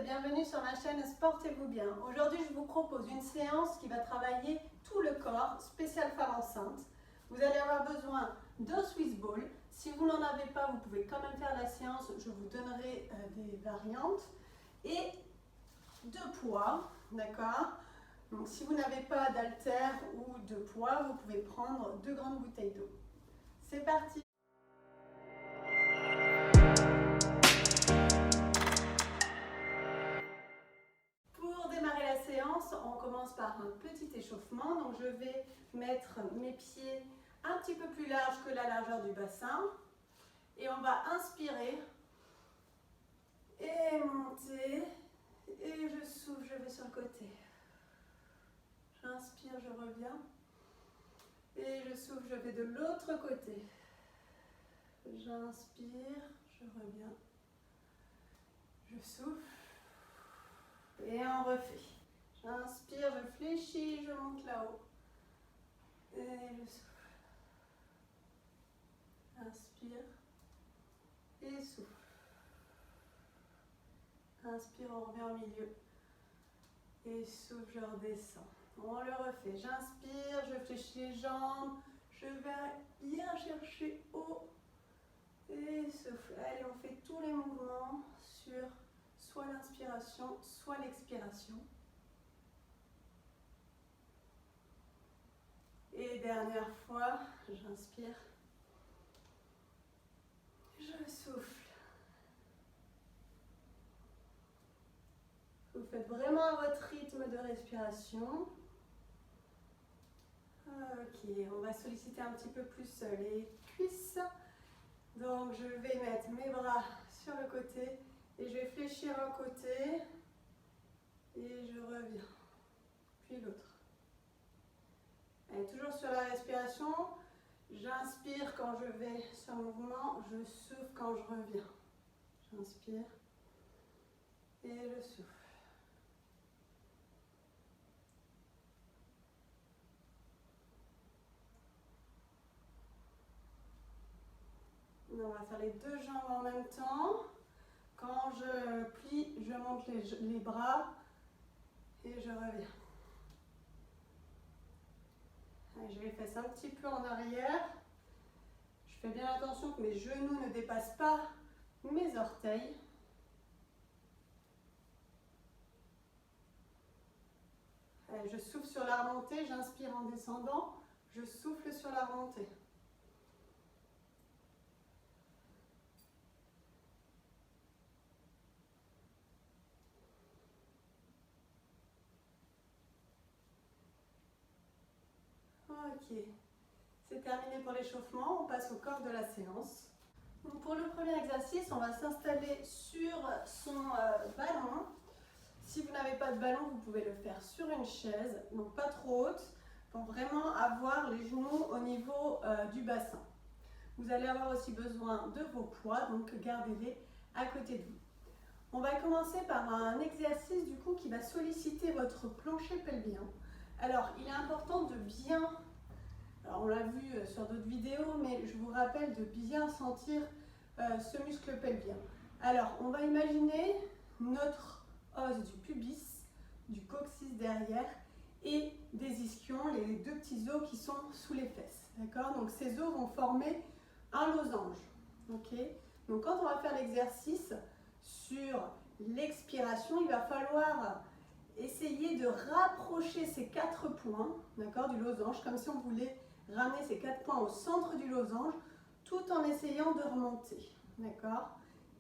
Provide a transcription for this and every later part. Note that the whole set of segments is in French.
et bienvenue sur ma chaîne Sportez-vous bien. Aujourd'hui, je vous propose une séance qui va travailler tout le corps, spécial femme enceinte. Vous allez avoir besoin d'un Swiss ball. Si vous n'en avez pas, vous pouvez quand même faire la séance. Je vous donnerai des variantes. Et de poids, d'accord? Donc si vous n'avez pas d'haltère ou de poids, vous pouvez prendre 2 grandes bouteilles d'eau. C'est parti! Pour démarrer la séance, on commence par un petit échauffement. Donc je vais mettre mes pieds un petit peu plus larges que la largeur du bassin. Et on va inspirer et monter. Et je souffle, je vais sur le côté. J'inspire, je reviens. Et je souffle, je vais de l'autre côté. J'inspire, je reviens. Je souffle. Et on refait. J'inspire, je fléchis, je monte là-haut. Et je souffle. Inspire. Et souffle. Inspire, on revient au milieu. Et souffle, je redescends. On le refait. J'inspire, je fléchis les jambes. Je vais bien chercher haut. Et souffle. Allez, on fait tous les mouvements sur soit l'inspiration, soit l'expiration. Et dernière fois, j'inspire. Je souffle. Vous faites vraiment à votre rythme de respiration. Ok, on va solliciter un petit peu plus les cuisses. Donc je vais mettre mes bras sur le côté et je vais fléchir un côté et je reviens. Puis l'autre. Allez, toujours sur la respiration. J'inspire quand je vais sur le mouvement, je souffle quand je reviens. J'inspire et je souffle. On va faire les deux jambes en même temps. Quand je plie, je monte les bras et je reviens. Allez, je les fesses un petit peu en arrière. Je fais bien attention que mes genoux ne dépassent pas mes orteils. Allez, je souffle sur la remontée, j'inspire en descendant, je souffle sur la remontée. Ok, c'est terminé pour l'échauffement, on passe au corps de la séance. Donc pour le premier exercice, on va s'installer sur son ballon. Si vous n'avez pas de ballon, vous pouvez le faire sur une chaise, donc pas trop haute, pour vraiment avoir les genoux au niveau du bassin. Vous allez avoir aussi besoin de vos poids, donc gardez-les à côté de vous. On va commencer par un exercice du coup qui va solliciter votre plancher pelvien. Alors il est important de bien, alors on l'a vu sur d'autres vidéos, mais je vous rappelle de bien sentir ce muscle pelvien. Alors on va imaginer notre os du pubis, du coccyx derrière et des ischions, les deux petits os qui sont sous les fesses. D'accord? Donc ces os vont former un losange. Ok? Donc quand on va faire l'exercice sur l'expiration, il va falloir essayer de rapprocher ces 4 points, d'accord, du losange, comme si on voulait ramener ces 4 points au centre du losange, tout en essayant de remonter. D'accord?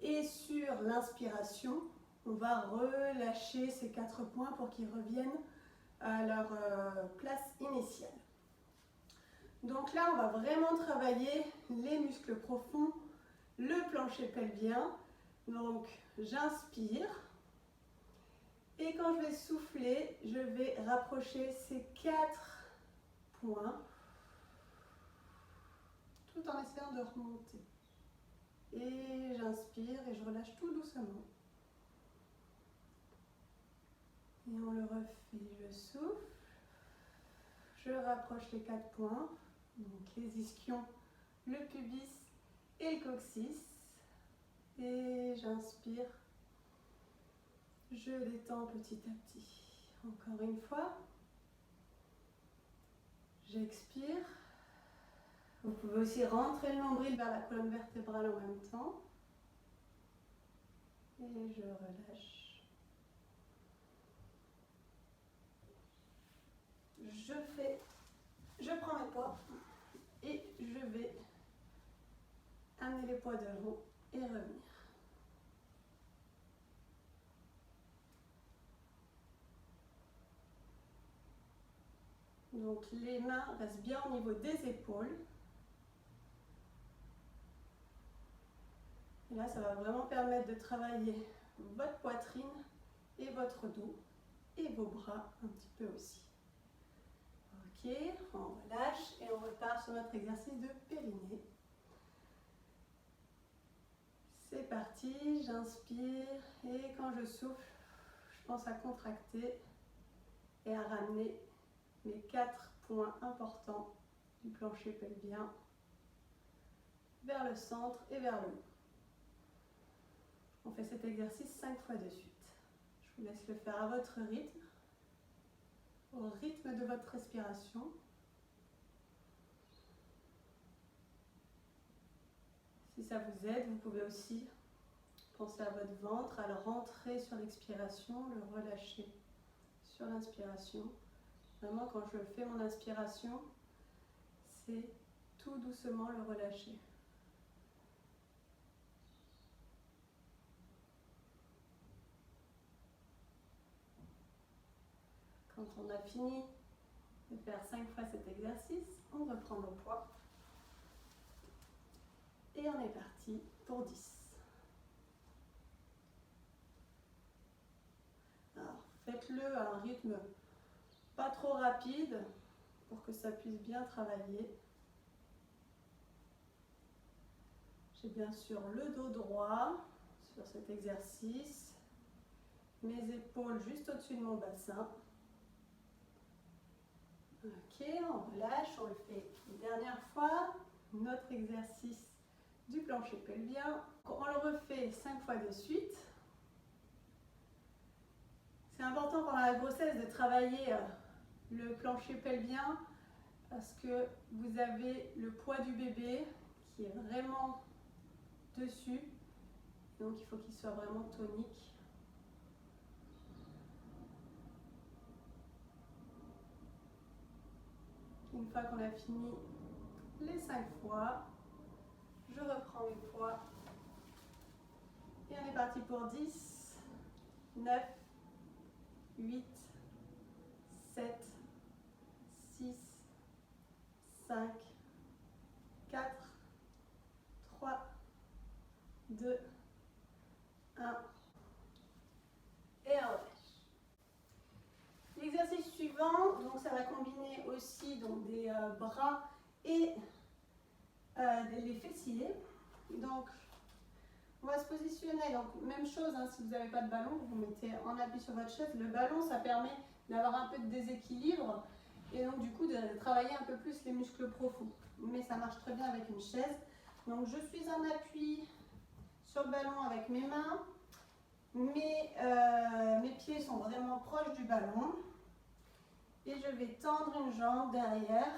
Et sur l'inspiration, on va relâcher ces 4 points pour qu'ils reviennent à leur place initiale. Donc là, on va vraiment travailler les muscles profonds, le plancher pelvien. Donc, j'inspire. Et quand je vais souffler, je vais rapprocher ces 4 points, tout en essayant de remonter. Et j'inspire et je relâche tout doucement. Et on le refait, je souffle. Je rapproche les 4 points, donc les ischions, le pubis et le coccyx. Et j'inspire. Je détends petit à petit. Encore une fois. J'expire. Vous pouvez aussi rentrer le nombril vers la colonne vertébrale en même temps. Et je relâche. Je prends mes poids et je vais amener les poids devant et revenir. Donc les mains restent bien au niveau des épaules. Et là, ça va vraiment permettre de travailler votre poitrine et votre dos et vos bras un petit peu aussi. Ok, on relâche et on repart sur notre exercice de périnée. C'est parti, j'inspire et quand je souffle, je pense à contracter et à ramener mes 4 points importants du plancher pelvien vers le centre et vers le haut. On fait cet exercice 5 fois de suite. Je vous laisse le faire à votre rythme, au rythme de votre respiration. Si ça vous aide, vous pouvez aussi penser à votre ventre, à le rentrer sur l'expiration, le relâcher sur l'inspiration. Vraiment, quand je fais mon inspiration, c'est tout doucement le relâcher. Quand on a fini de faire 5 fois cet exercice, on reprend nos poids. Et on est parti pour 10. Alors, faites-le à un rythme pas trop rapide pour que ça puisse bien travailler. J'ai bien sûr le dos droit sur cet exercice, mes épaules juste au-dessus de mon bassin. Ok, on relâche, on le fait une dernière fois. Notre exercice du plancher pelvien. On le refait 5 fois de suite. C'est important pendant la grossesse de travailler le plancher pelvien parce que vous avez le poids du bébé qui est vraiment dessus. Donc il faut qu'il soit vraiment tonique. Une fois qu'on a fini les 5 fois, je reprends mes poids. Et on est parti pour 10, 9, 8, 7, 6, 5, 4, 3, 2, 1. Et on relâche. L'exercice suivant, donc ça va combiner aussi donc, des bras et les fessiers. Donc on va se positionner, donc même chose, hein, si vous n'avez pas de ballon, vous vous mettez en appui sur votre chaise. Le ballon, ça permet d'avoir un peu de déséquilibre et donc du coup de travailler un peu plus les muscles profonds. Mais ça marche très bien avec une chaise. Donc je suis en appui sur le ballon avec mes mains. Mes pieds sont vraiment proches du ballon. Et je vais tendre une jambe derrière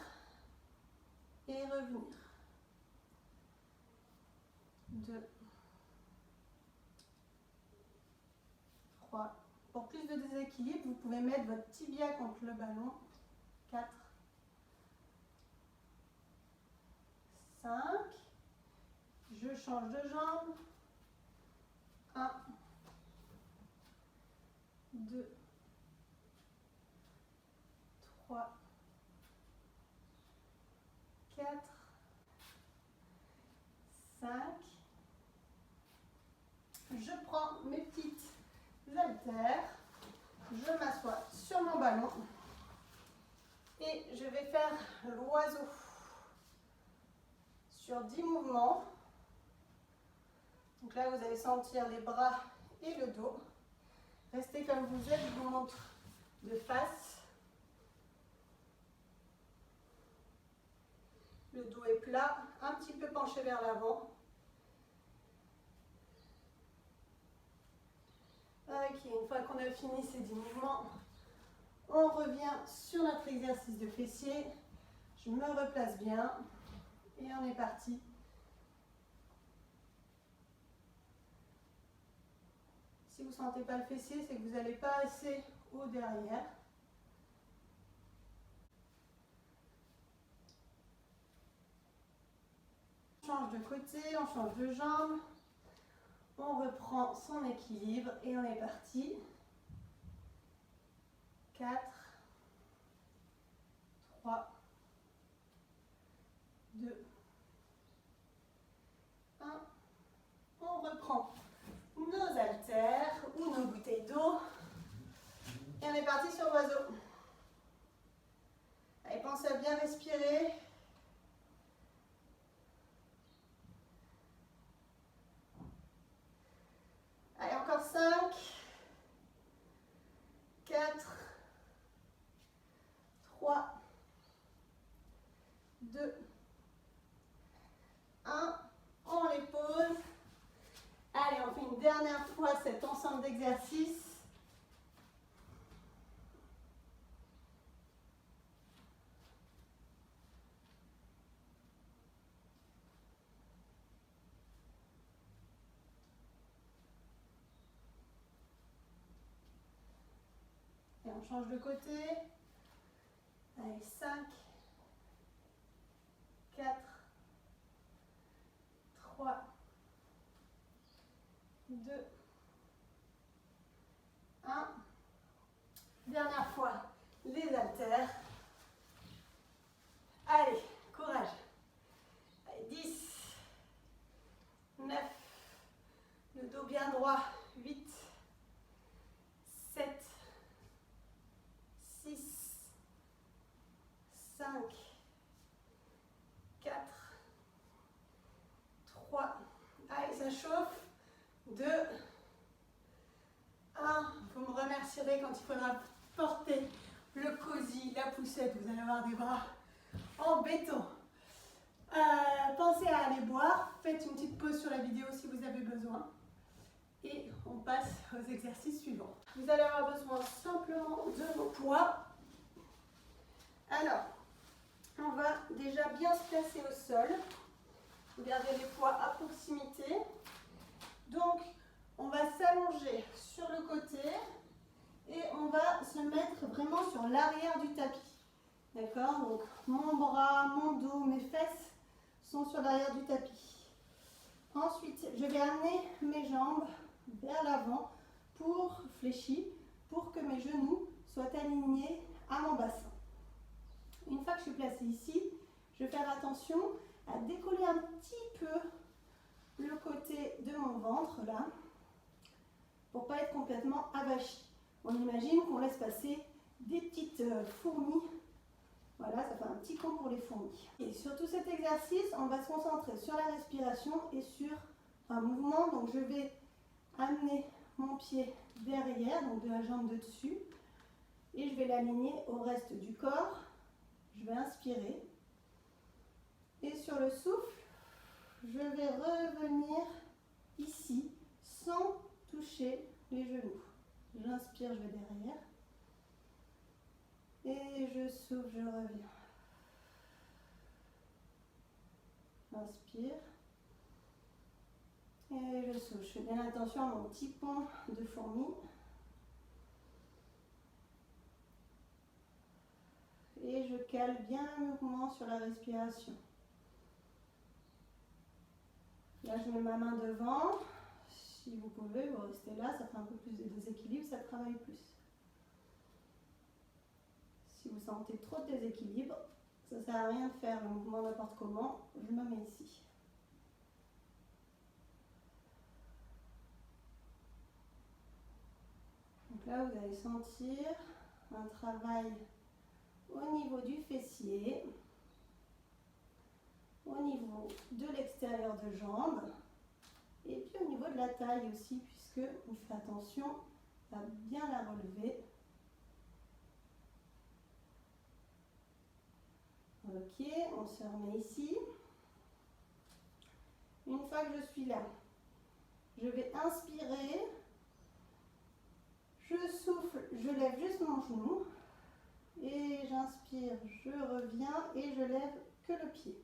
et revenir. 2, 3. Pour plus de déséquilibre, vous pouvez mettre votre tibia contre le ballon. 4, 5. Je change de jambe. 1, 2, 3, 4, 5. Je prends mes petites haltères. Je m'assois sur mon ballon. Et je vais faire l'oiseau sur 10 mouvements. Donc là, vous allez sentir les bras et le dos. Restez comme vous êtes, je vous montre de face. Le dos est plat, un petit peu penché vers l'avant. Ok, Ok, une fois qu'on a fini ces 10 mouvements, on revient sur notre exercice de fessier. Je me replace bien et on est parti. Si vous ne sentez pas le fessier, c'est que vous n'allez pas assez haut derrière. On change de côté, on change de jambe. On reprend son équilibre et on est parti. 4, 3, 2, 1. On reprend nos haltères ou nos bouteilles d'eau. Et on est parti sur l'oiseau. Allez, pensez à bien respirer. Allez, encore 5, 4, 3, 2, 1. On les pose. Allez, on fait une dernière fois cet ensemble d'exercices. Et on change de côté. Allez, 5, 4, 3, 2, 1. Dernière fois, les haltères. Allez, courage. Allez, 10, 9, le dos bien droit, 8, 7, 6, 5, 4, 3, allez, ça chauffe, 2, 1, vous me remercierez quand il faudra porter le cosy, la poussette, vous allez avoir des bras en béton. Pensez à aller boire, faites une petite pause sur la vidéo si vous avez besoin. Et on passe aux exercices suivants. Vous allez avoir besoin simplement de vos poids. Alors, on va déjà bien se placer au sol. Vous gardez les poids à proximité. Donc, on va s'allonger sur le côté et on va se mettre vraiment sur l'arrière du tapis. D'accord? Donc, mon bras, mon dos, mes fesses sont sur l'arrière du tapis. Ensuite, je vais amener mes jambes vers l'avant pour fléchir, pour que mes genoux soient alignés à mon bassin. Une fois que je suis placée ici, je vais faire attention à décoller un petit peu le côté de mon ventre, là, pour ne pas être complètement avachi. On imagine qu'on laisse passer des petites fourmis. Voilà, ça fait un petit camp pour les fourmis. Et sur tout cet exercice, on va se concentrer sur la respiration et sur un mouvement. Donc je vais amener mon pied derrière, donc de la jambe de dessus, et je vais l'aligner au reste du corps. Je vais inspirer. Et sur le souffle, je vais revenir ici sans toucher les genoux. J'inspire, je vais derrière. Et je souffle, je reviens. Inspire. Et je souffle. Je fais bien attention à mon petit pont de fourmi. Et je cale bien le mouvement sur la respiration. Là, je mets ma main devant. Si vous pouvez, vous restez là, ça fait un peu plus de déséquilibre, ça travaille plus. Si vous sentez trop de déséquilibre, ça ne sert à rien de faire le mouvement n'importe comment. Je me mets ici. Donc là, vous allez sentir un travail au niveau du fessier, au niveau de l'extérieur de jambe, et puis au niveau de la taille aussi, puisque on fait attention à bien la relever. Ok, on se remet ici. Une fois que je suis là, je vais inspirer je lève juste mon genou. Et j'inspire, je reviens et je lève que le pied.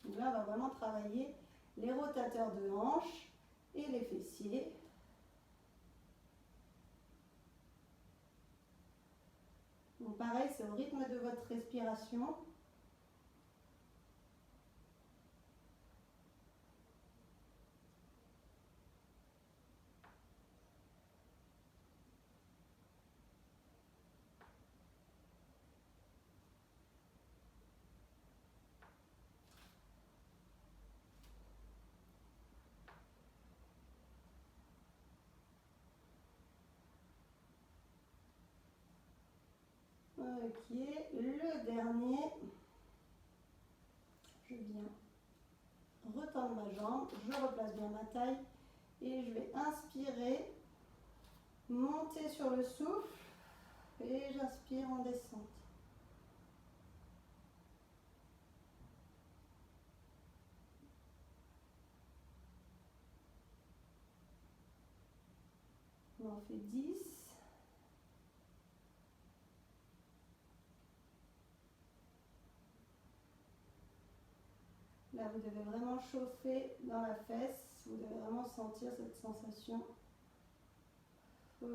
Donc là, on va vraiment travailler les rotateurs de hanches et les fessiers. Donc pareil, c'est au rythme de votre respiration. Ok, le dernier, je viens retendre ma jambe, je replace bien ma taille et je vais inspirer, monter sur le souffle et j'inspire en descente. On en fait 10. Là, vous devez vraiment chauffer dans la fesse. Vous devez vraiment sentir cette sensation. Ok,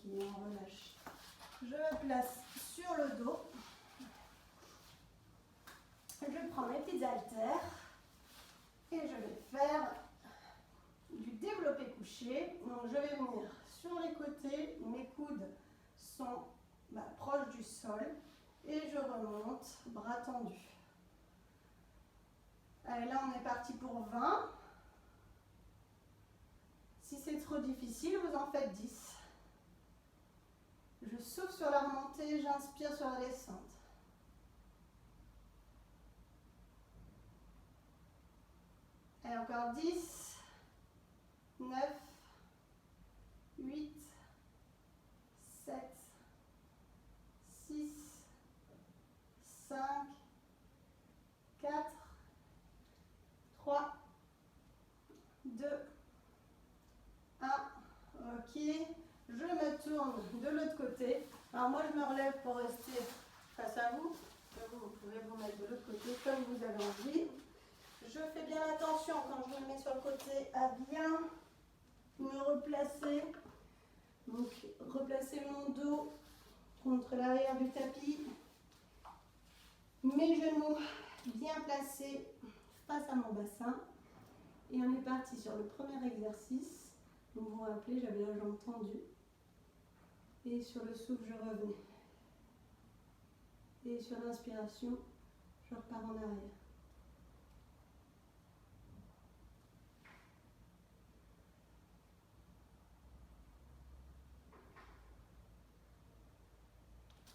on relâche. Je me place sur le dos. Je prends mes petites haltères et je vais faire du développé couché. Donc, je vais venir sur les côtés. Mes coudes sont proches du sol et je remonte, bras tendus. Allez, là, on est parti pour 20. Si c'est trop difficile, vous en faites 10. Je souffle sur la remontée, j'inspire sur la descente. Et encore 10, 9, 8, 7, 6, 5, 4, 3, 2, 1. Ok, je me tourne de l'autre côté. Alors moi je me relève pour rester face à vous. Vous pouvez vous mettre de l'autre côté comme vous avez envie. Je fais bien attention quand je me mets sur le côté à bien me replacer. Donc replacer mon dos contre l'arrière du tapis. Mes genoux bien placés face à mon bassin. Et on est parti sur le premier exercice. Donc vous vous rappelez, j'avais la jambe tendue. Et sur le souffle, je revenais. Et sur l'inspiration, je repars en arrière.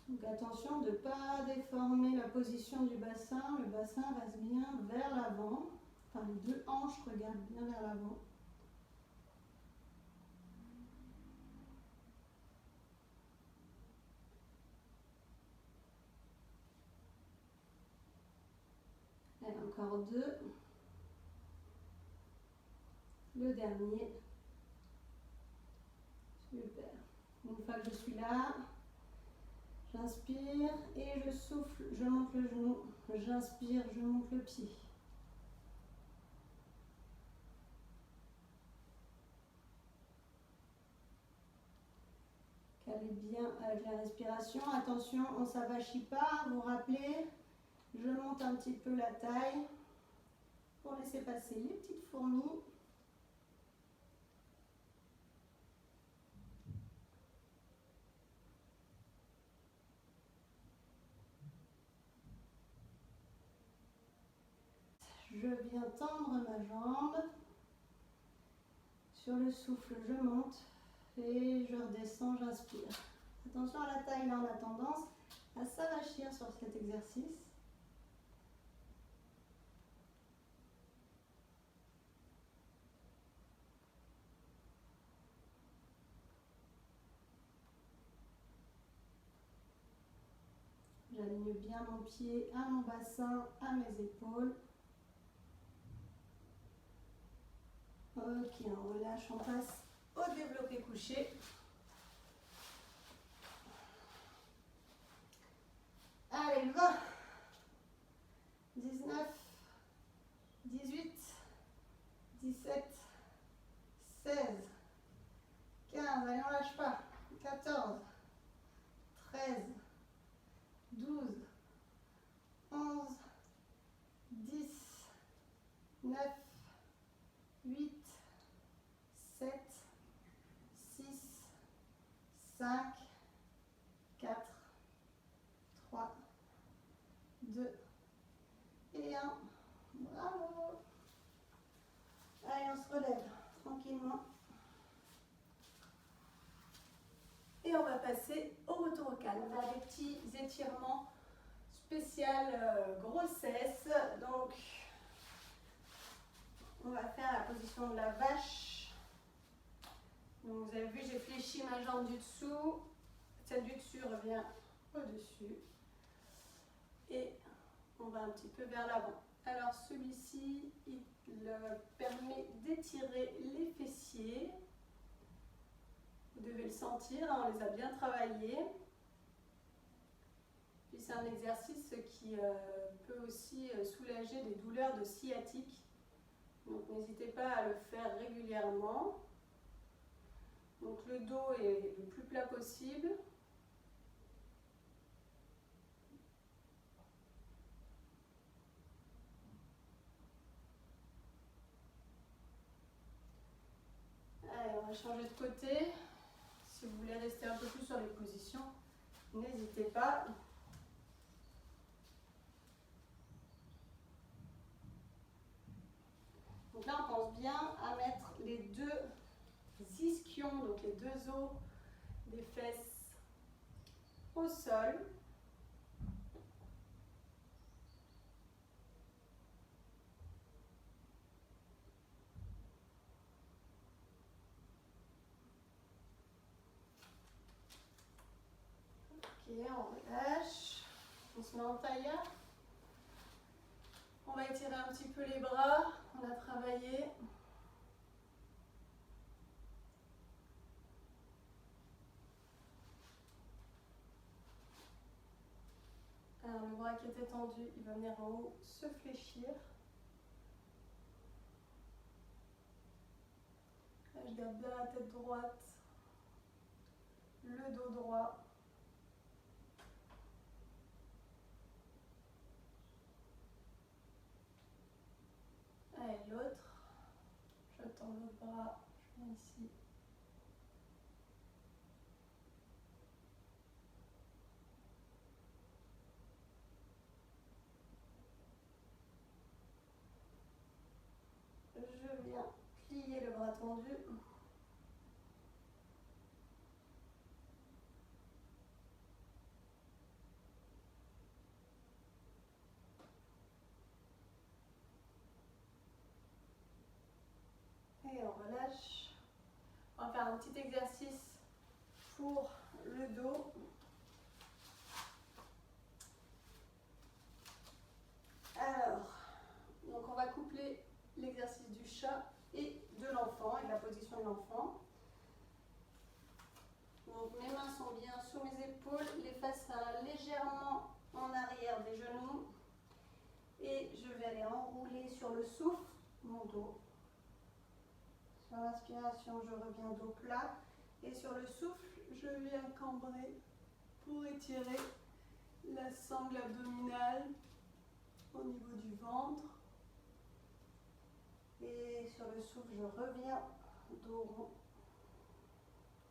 Donc attention de ne pas déformer la position du bassin. Le bassin reste bien vers l'avant. Enfin, les deux hanches regardent bien vers l'avant. Allez, encore 2. Le dernier. Super. Une fois que je suis là, j'inspire et je souffle, je monte le genou. J'inspire, je monte le pied. Calez bien avec la respiration. Attention, on ne s'avachit pas. Vous vous rappelez, je monte un petit peu la taille pour laisser passer les petites fourmis. Je viens tendre ma jambe. Sur le souffle, je monte et je redescends, j'inspire. Attention à la taille, là on a tendance à s'avachir sur cet exercice. J'aligne bien mon pied à mon bassin, à mes épaules. Ok, on relâche, on passe au développé couché. lâche pas. 14, 13, 12, 11, 10, 9, 8, 7, 6, 5, 4, 3, 2 et 1. Bravo. Allez, on se relève tranquillement. Et on va passer au retour au calme. On va faire des petits étirements spécial grossesse. Donc, on va faire la position de la vache. Donc, vous avez vu, j'ai fléchi ma jambe du dessous. Celle du dessus revient au-dessus. Et on va un petit peu vers l'avant. Alors, celui-ci, il permet d'étirer les fessiers. Vous devez le sentir, hein, on les a bien travaillés. Puis c'est un exercice qui peut aussi soulager des douleurs de sciatique. Donc n'hésitez pas à le faire régulièrement. Donc le dos est le plus plat possible. Allez, on va changer de côté. Si vous voulez rester un peu plus sur les positions, n'hésitez pas. Donc là, on pense bien à mettre les deux ischions, donc les deux os des fesses au sol. Ok, on relâche. On se met en tailleur. On va étirer un petit peu les bras. On a travaillé. Alors, le bras qui était tendu, il va venir en haut se fléchir. Là, je garde bien la tête droite, le dos droit. Allez, l'autre. Je tends l'autre bras, je viens ici. Je viens plier le bras tendu. Et on relâche. On va faire un petit exercice pour le dos. Alors, donc on va coupler l'exercice du chat et de l'enfant, et de la position de l'enfant. Donc mes mains sont bien sous mes épaules, les fesses légèrement en arrière des genoux. Et je vais aller enrouler sur le souffle mon dos. Sur l'inspiration, je reviens dos plat. Et sur le souffle, je viens cambrer pour étirer la sangle abdominale au niveau du ventre. Et sur le souffle, je reviens dos rond.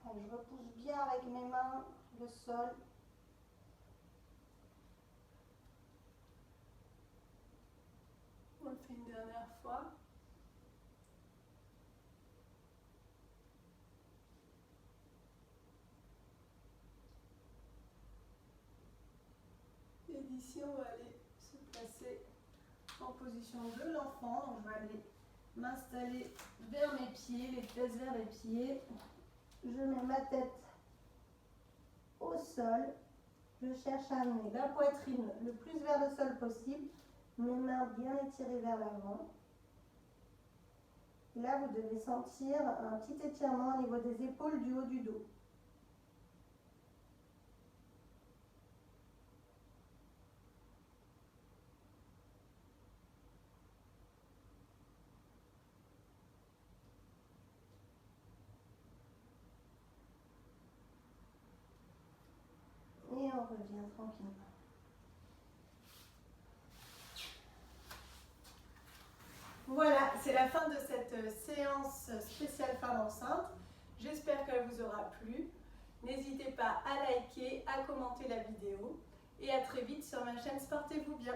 Allez, je repousse bien avec mes mains le sol. On le fait une dernière fois. Et d'ici, on va aller se placer en position de l'enfant. Donc, je vais aller m'installer vers mes pieds, les fesses vers les pieds. Je mets ma tête au sol. Je cherche à amener la poitrine le plus vers le sol possible. Mes mains bien étirées vers l'avant. Et là, vous devez sentir un petit étirement au niveau des épaules, du haut du dos. vient tranquillement. Voilà, c'est la fin de cette séance spéciale femme enceinte. J'espère qu'elle vous aura plu. N'hésitez pas à liker, à commenter la vidéo et à très vite sur ma chaîne Sportez-vous bien.